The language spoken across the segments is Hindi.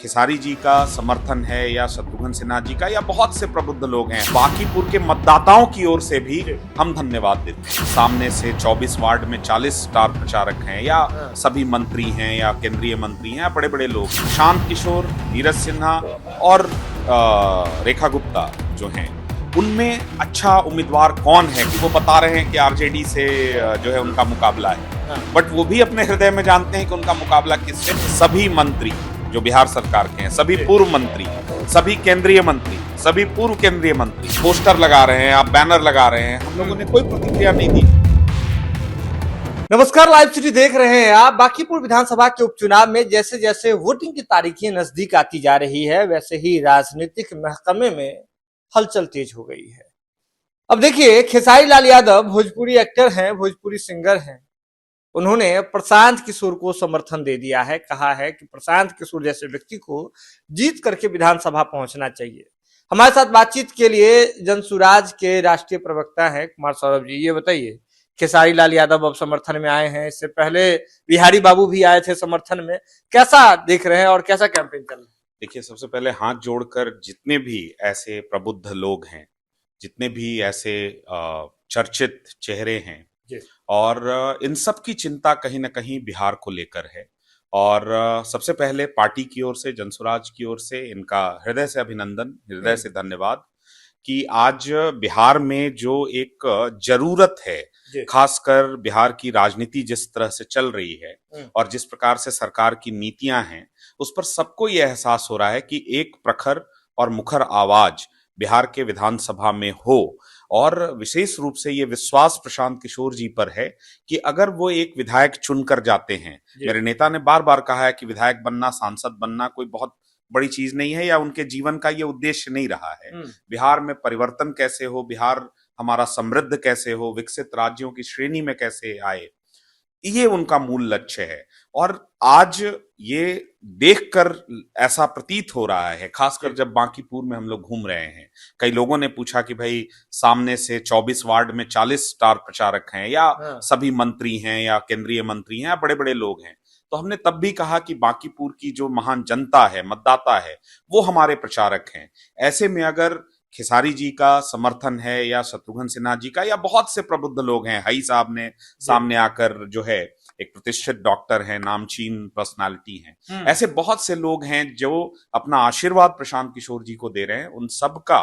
खेसारी जी का समर्थन है या शत्रुघ्न सिन्हा जी का या बहुत से प्रबुद्ध लोग हैं, बांकीपुर के मतदाताओं की ओर से भी हम धन्यवाद देते हैं। सामने से 24 वार्ड में 40 स्टार प्रचारक हैं या सभी मंत्री हैं या केंद्रीय मंत्री हैं, बड़े बड़े लोग, शांत किशोर, नीरज सिन्हा और रेखा गुप्ता जो हैं, उनमें अच्छा उम्मीदवार कौन है कि वो बता रहे हैं कि आरजेडी से जो है उनका मुकाबला है, बट वो भी अपने हृदय में जानते हैं कि उनका मुकाबला किससे। सभी मंत्री जो बिहार सरकार के हैं, सभी पूर्व मंत्री, सभी केंद्रीय मंत्री, सभी पूर्व केंद्रीय मंत्री पोस्टर लगा रहे हैं, आप बैनर लगा रहे हैं, हम लोगों ने कोई प्रतिक्रिया नहीं दी। नमस्कार, लाइव सिटी देख रहे हैं आप। बांकीपुर विधानसभा के उपचुनाव में जैसे जैसे वोटिंग की तारीखें नजदीक आती जा रही है, वैसे ही राजनीतिक महकमे में हलचल तेज हो गई है। अब देखिए, खेसारी लाल यादव भोजपुरी एक्टर हैं, भोजपुरी सिंगर हैं। उन्होंने प्रशांत किशोर को समर्थन दे दिया है, कहा है कि प्रशांत किशोर जैसे व्यक्ति को जीत करके विधानसभा पहुंचना चाहिए। हमारे साथ बातचीत के लिए जनसुराज के राष्ट्रीय प्रवक्ता हैं कुमार सौरभ जी। ये बताइए, खेसारी लाल यादव अब समर्थन में आए हैं, इससे पहले बिहारी बाबू भी आए थे समर्थन में, कैसा देख रहे हैं और कैसा कैंपेन चल रहा है? देखिए, सबसे पहले हाथ जोड़कर जितने भी ऐसे प्रबुद्ध लोग हैं, जितने भी ऐसे चर्चित चेहरे हैं, और इन सब की चिंता कहीं ना कहीं बिहार को लेकर है। और सबसे पहले पार्टी की ओर से, जनसुराज की ओर से इनका हृदय से अभिनंदन, हृदय से धन्यवाद कि आज बिहार में जो एक जरूरत है, खासकर बिहार की राजनीति जिस तरह से चल रही है और जिस प्रकार से सरकार की नीतियां हैं, उस पर सबको यह एहसास हो रहा है कि एक प्रखर और मुखर आवाज बिहार के विधानसभा में हो। और विशेष रूप से ये विश्वास प्रशांत किशोर जी पर है कि अगर वो एक विधायक चुनकर जाते हैं, मेरे नेता ने बार बार कहा है कि विधायक बनना, सांसद बनना कोई बहुत बड़ी चीज नहीं है या उनके जीवन का ये उद्देश्य नहीं रहा है। बिहार में परिवर्तन कैसे हो, बिहार हमारा समृद्ध कैसे हो, विकसित राज्यों की श्रेणी में कैसे आए, ये उनका मूल लक्ष्य है। और आज ये देखकर ऐसा प्रतीत हो रहा है, खासकर जब बांकीपुर में हम लोग घूम रहे हैं, कई लोगों ने पूछा कि भाई सामने से 24 वार्ड में 40 स्टार प्रचारक हैं या सभी मंत्री हैं या केंद्रीय मंत्री हैं या बड़े बड़े लोग हैं, तो हमने तब भी कहा कि बांकीपुर की जो महान जनता है, मतदाता है, वो हमारे प्रचारक हैं। ऐसे में अगर खेसारी जी का समर्थन है या शत्रुघ्न सिन्हा जी का या बहुत से प्रबुद्ध लोग हैं, हई साहब ने सामने आकर जो है, एक प्रतिष्ठित डॉक्टर हैं, नामचीन पर्सनालिटी हैं, ऐसे बहुत से लोग हैं जो अपना आशीर्वाद प्रशांत किशोर जी को दे रहे हैं। उन सबका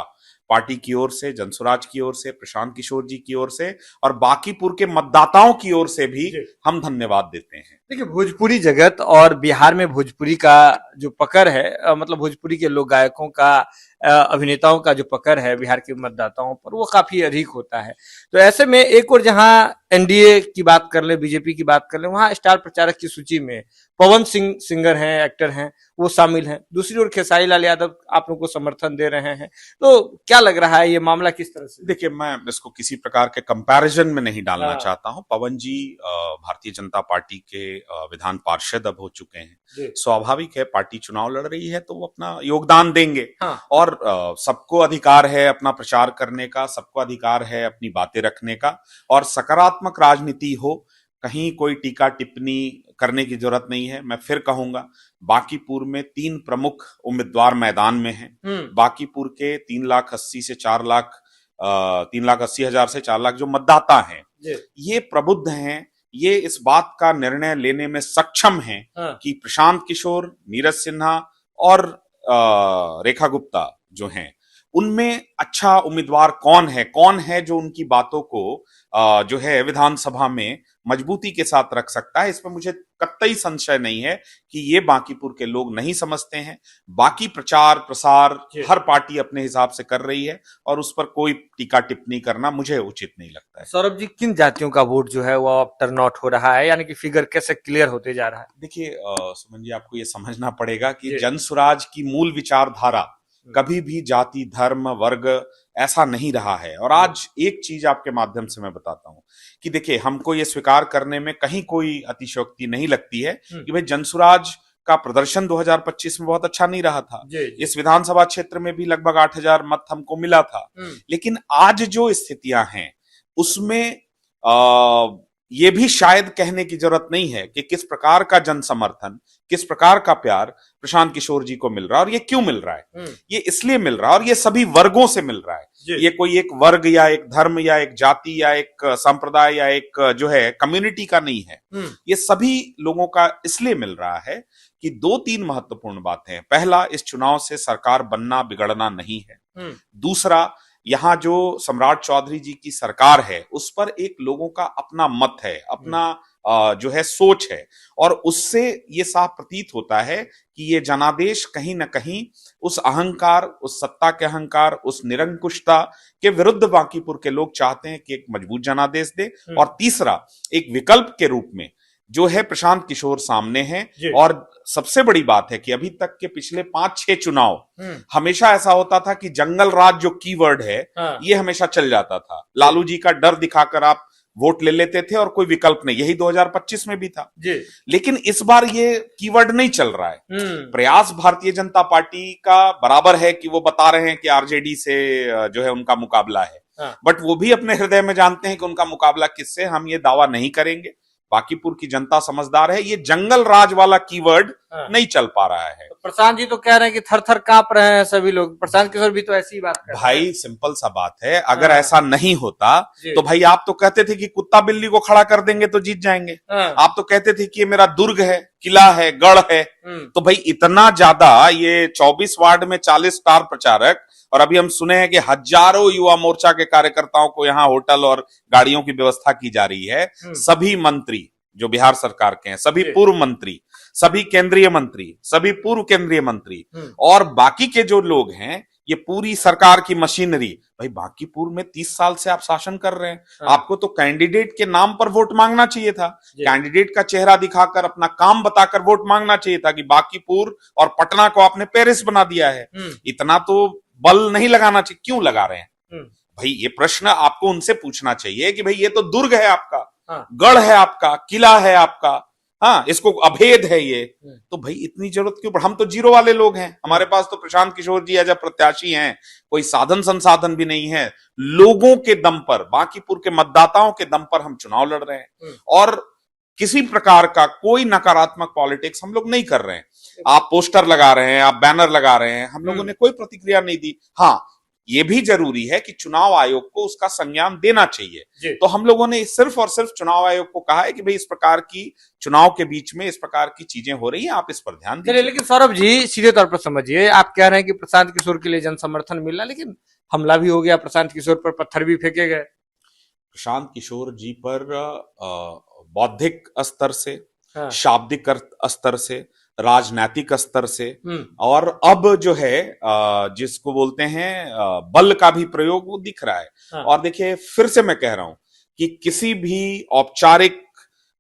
पार्टी की ओर से, जनसुराज की ओर से, प्रशांत किशोर जी की ओर से और बांकीपुर के मतदाताओं की ओर से भी हम धन्यवाद देते हैं। देखिए, भोजपुरी जगत और बिहार में भोजपुरी का जो पकड़ है, मतलब भोजपुरी के लोक गायकों का, अभिनेताओं का जो पकड़ है बिहार के मतदाताओं पर, वो काफी अधिक होता है। तो ऐसे में एक और जहां एनडीए की बात कर ले, बीजेपी की बात कर ले, वहां स्टार प्रचारक की सूची में पवन सिंह सिंगर हैं, एक्टर हैं, वो शामिल हैं। दूसरी ओर खेसारी लाल यादव आप लोग को समर्थन दे रहे हैं। तो क्या लग रहा है, ये मामला किस तरह से? देखिए, मैं इसको किसी प्रकार के कंपैरिजन में नहीं डालना चाहता हूं। पवन जी भारतीय जनता पार्टी के विधान पार्षद अब हो चुके हैं। स्वाभाविक है, पार्टी चुनाव लड़ रही है तो वो अपना योगदान देंगे। और सबको अधिकार है अपना प्रचार करने का, सबको अधिकार है अपनी बातें रखने का, और सकारात्मक राजनीति हो, कहीं कोई टीका टिप्पणी करने की जरूरत नहीं है। मैं फिर कहूंगा, बांकीपुर में 3 प्रमुख उम्मीदवार मैदान में हैं। बांकीपुर के 3,80,000 से 4 लाख 3,80,000 से 4 लाख जो मतदाता हैं, ये प्रबुद्ध हैं, ये इस बात का निर्णय लेने में सक्षम हैं कि प्रशांत किशोर, नीरज सिन्हा और रेखा गुप्ता जो हैं, उनमें अच्छा उम्मीदवार कौन है जो उनकी बातों को जो है विधानसभा में मजबूती के साथ रख सकता है। इस पर मुझे कतई संशय नहीं है कि ये बांकीपुर के लोग नहीं समझते हैं। बाकी प्रचार प्रसार हर पार्टी अपने हिसाब से कर रही है और उस पर कोई टीका टिप्पणी करना मुझे उचित नहीं लगता है। सौरभ जी, किन जातियों का वोट जो है वो अब टर्न आउट हो रहा है, यानी कि फिगर कैसे क्लियर होते जा रहा है? देखिए सुमन जी, आपको ये समझना पड़ेगा कि जनसुराज की मूल विचारधारा कभी भी जाति, धर्म, वर्ग ऐसा नहीं रहा है। और आज एक चीज आपके माध्यम से मैं बताता हूं कि देखिए, हमको ये स्वीकार करने में कहीं कोई अतिशयोक्ति नहीं लगती है कि भाई जनसुराज का प्रदर्शन 2025 में बहुत अच्छा नहीं रहा था। इस विधानसभा क्षेत्र में भी लगभग 8,000 मत हमको मिला था। लेकिन आज जो स्थितियां हैं उसमें ये भी शायद कहने की जरूरत नहीं है कि किस प्रकार का जन समर्थन, किस प्रकार का प्यार प्रशांत किशोर जी को मिल रहा है और ये क्यों मिल रहा है। ये इसलिए मिल रहा है और ये सभी वर्गों से मिल रहा है। ये कोई एक वर्ग या एक धर्म या एक जाति या एक संप्रदाय या एक जो है कम्युनिटी का नहीं है। ये सभी लोगों का इसलिए मिल रहा है कि दो तीन महत्वपूर्ण बातें हैं। पहला, इस चुनाव से सरकार बनना बिगड़ना नहीं है। दूसरा, यहाँ जो सम्राट चौधरी जी की सरकार है उस पर एक लोगों का अपना मत है, अपना जो है सोच है, और उससे ये साफ प्रतीत होता है कि ये जनादेश कहीं ना कहीं उस अहंकार, उस सत्ता के अहंकार, उस निरंकुशता के विरुद्ध बांकीपुर के लोग चाहते हैं कि एक मजबूत जनादेश दे। और तीसरा, एक विकल्प के रूप में जो है प्रशांत किशोर सामने हैं। और सबसे बड़ी बात है कि अभी तक के पिछले 5-6 चुनाव हमेशा ऐसा होता था कि जंगल राज जो कीवर्ड है ये हमेशा चल जाता था। लालू जी का डर दिखाकर आप वोट ले लेते थे और कोई विकल्प नहीं। यही 2025 में भी था लेकिन इस बार ये कीवर्ड नहीं चल रहा है। प्रयास भारतीय जनता पार्टी का बराबर है कि वो बता रहे हैं कि आरजेडी से जो है उनका मुकाबला है, बट वो भी अपने हृदय में जानते हैं कि उनका मुकाबला किससे, हम ये दावा नहीं करेंगे। बांकीपुर की जनता समझदार है, ये जंगल राज वाला कीवर्ड नहीं चल पा रहा है। तो प्रशांत जी तो कह रहे हैं कि थर थर कांप रहे हैं सभी लोग। प्रशांत किशोर भी तो ऐसी ही बात कर रहे हैं। भाई सिंपल सा बात है, अगर ऐसा नहीं होता तो भाई आप तो कहते थे कि कुत्ता बिल्ली को खड़ा कर देंगे तो जीत जाएंगे। आप तो कहते थे कि ये मेरा दुर्ग है, किला है, गढ़ है। तो भाई इतना ज्यादा, ये 24 वार्ड में 40 स्टार प्रचारक, और अभी हम सुने हैं कि हजारों युवा मोर्चा के कार्यकर्ताओं को यहाँ होटल और गाड़ियों की व्यवस्था की जा रही है। सभी मंत्री जो बिहार सरकार के हैं, सभी पूर्व मंत्री, सभी केंद्रीय मंत्री, सभी पूर्व केंद्रीय मंत्री और बाकी के जो लोग हैं, ये पूरी सरकार की मशीनरी। भाई बांकीपुर में 30 साल से आप शासन कर रहे हैं, आपको तो कैंडिडेट के नाम पर वोट मांगना चाहिए था। कैंडिडेट का चेहरा दिखाकर, अपना काम बताकर वोट मांगना चाहिए था कि बांकीपुर और पटना को आपने पेरिस बना दिया है। इतना तो बल नहीं लगाना चाहिए, क्यों लगा रहे हैं? भाई ये प्रश्न आपको उनसे पूछना चाहिए कि भाई ये तो दुर्ग है आपका, गढ़ है आपका, किला है आपका, हाँ इसको अभेद है ये, तो भाई इतनी जरूरत क्यों? हम तो जीरो वाले लोग हैं, हमारे पास तो प्रशांत किशोर जी एज प्रत्याशी हैं, कोई साधन संसाधन भी नहीं है। लोगों के दम पर, बांकीपुर के मतदाताओं के दम पर हम चुनाव लड़ रहे हैं और किसी प्रकार का कोई नकारात्मक पॉलिटिक्स हम लोग नहीं कर रहे हैं। आप पोस्टर लगा रहे हैं, आप बैनर लगा रहे हैं, हम लोगों ने कोई प्रतिक्रिया नहीं दी। हाँ ये भी जरूरी है कि चुनाव आयोग को उसका संज्ञान देना चाहिए, तो हम लोगों ने सिर्फ और सिर्फ चुनाव आयोग को कहा है कि भाई इस प्रकार की चुनाव के बीच में इस प्रकार की चीजें हो रही हैं, आप इस पर ध्यान दीजिए। लेकिन सौरभ जी सीधे तौर पर समझिए, आप कह रहे हैं कि प्रशांत किशोर के लिए जन समर्थन मिल रहा, लेकिन हमला भी हो गया, प्रशांत किशोर पर पत्थर भी फेंके गए। प्रशांत किशोर जी पर बौद्धिक स्तर से, शाब्दिक स्तर से, राजनैतिक स्तर से, और अब जो है जिसको बोलते हैं बल का भी प्रयोग वो दिख रहा है। और देखिए फिर से मैं कह रहा हूं कि किसी भी औपचारिक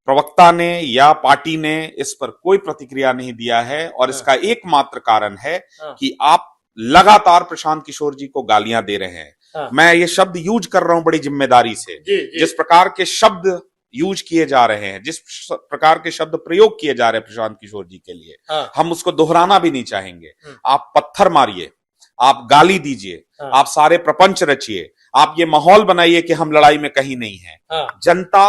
प्रवक्ता ने या पार्टी ने इस पर कोई प्रतिक्रिया नहीं दिया है, और इसका एकमात्र कारण है कि आप लगातार प्रशांत किशोर जी को गालियां दे रहे हैं। मैं ये शब्द यूज कर रहा हूं बड़ी जिम्मेदारी से। जिस प्रकार के शब्द यूज किए जा रहे हैं, जिस प्रकार के शब्द प्रयोग किए जा रहे हैं प्रशांत किशोर जी के लिए, हम उसको दोहराना भी नहीं चाहेंगे। आप पत्थर मारिए, आप गाली दीजिए, आप सारे प्रपंच रचिए, आप ये माहौल बनाइए कि हम लड़ाई में कहीं नहीं है। जनता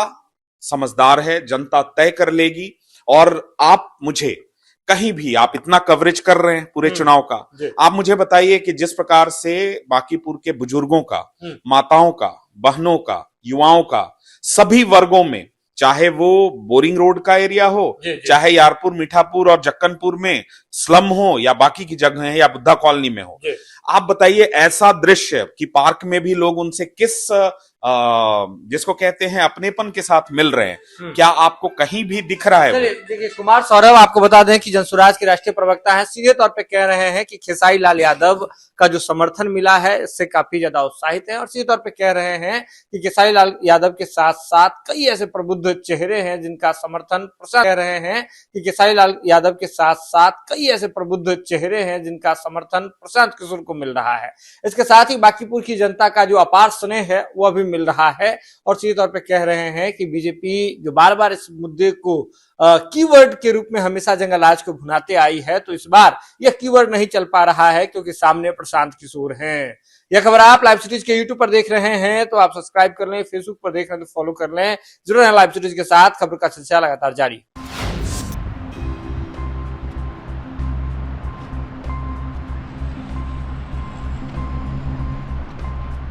समझदार है, जनता तय कर लेगी। और आप मुझे कहीं भी, आप इतना कवरेज कर रहे हैं पूरे चुनाव का, आप मुझे बताइए कि जिस प्रकार से बांकीपुर के बुजुर्गों का, माताओं का, बहनों का, युवाओं का, सभी वर्गों में, चाहे वो बोरिंग रोड का एरिया हो, चाहे यारपुर, मीठापुर और जक्कनपुर में स्लम हो, या बाकी की जगह है, या बुद्धा कॉलोनी में हो, आप बताइए ऐसा दृश्य कि पार्क में भी लोग उनसे किस जिसको कहते हैं अपनेपन के साथ मिल रहे हैं, क्या आपको कहीं भी दिख रहा है? देखिए कुमार सौरभ, आपको बता दें कि जनसुराज के राष्ट्रीय प्रवक्ता हैं, सीधे तौर पे कह रहे हैं कि खेसारी लाल यादव का जो समर्थन मिला है इससे काफी ज्यादा उत्साहित है, और सीधे तौर पे कह रहे हैं कि खेसारी लाल यादव के साथ साथ कई ऐसे प्रबुद्ध चेहरे हैं जिनका समर्थन प्रशांत, कह रहे हैं कि खेसारी लाल यादव के साथ साथ कई ऐसे प्रबुद्ध चेहरे हैं जिनका समर्थन प्रशांत किशोर को मिल रहा है। इसके साथ ही बांकीपुर की जनता का जो अपार स्नेह है वो अभी मिल रहा है और सीधे तौर पे कह रहे हैं कि बीजेपी जो बार बार इस मुद्दे को कीवर्ड के रूप में हमेशा जंगलराज को भुनाते आई है, तो इस बार यह कीवर्ड नहीं चल पा रहा है क्योंकि सामने प्रशांत किशोर हैं। यह खबर आप लाइव सिटीज के यूट्यूब पर देख रहे हैं तो आप सब्सक्राइब कर लें, फेसबुक पर देख रहे हैं तो फॉलो कर लें। जुड़े रहें लाइव सिटीज के साथ, खबर का सिलसिला लगातार जारी।